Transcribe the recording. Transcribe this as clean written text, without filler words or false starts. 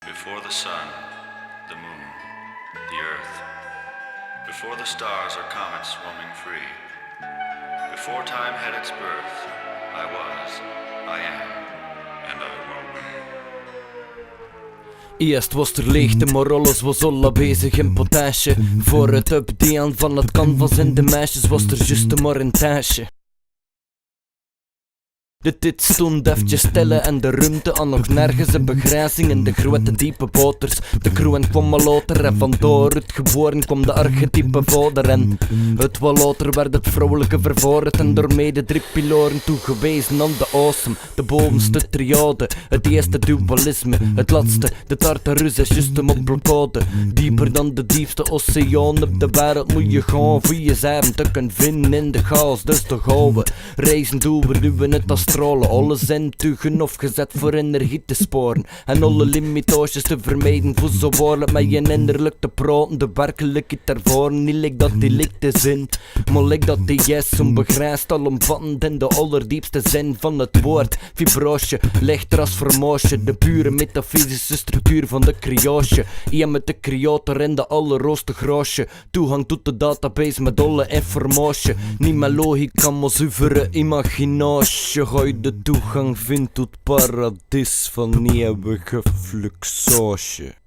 Before the sun, the moon, the earth, before the stars or comets roaming free, before time had its birth, I was, I am, and I will be. Eerst was er leegte, maar alles was al bezig in potage. Voor het updelen van het canvas en de meisjes was er juist maar een tasje. De tit stond eventjes stille en de ruimte aan nog nergens een begrijzing in de grote diepe boters. De kroon kwam al later en vandoor het geboren kwam de archetype vader. En het wat later werd het vrouwelijke vervoerd en daarmee de drie piloren toegewezen aan de awesome. De bovenste triade, het eerste dualisme, het laatste, de Tartarus is juist hem op blokkade. Dieper dan de diepste oceaan op de wereld moet je gaan voor je zeven te kunnen vinden in de chaos. Dus te gaan we reizen doen, we doen het als alle zintuigen afgezet voor energie te sporen en alle limitages te vermijden voor zo waarlijk met je innerlijk te praten. De werkelijkheid ervoor, niet lijkt dat die lijkt te zin, maar lijkt dat die yes onbegrensd alomvattend in de allerdiepste zin van het woord. Vibratie, lichter als formage, de pure metafysische structuur van de creatie. Eén met de creator in de allerroste graasje, toegang tot de database met alle informatie. Niet met logica, maar zuivere imaginatie. Ga je de toegang vindt tot paradijs van eeuwige fluxage.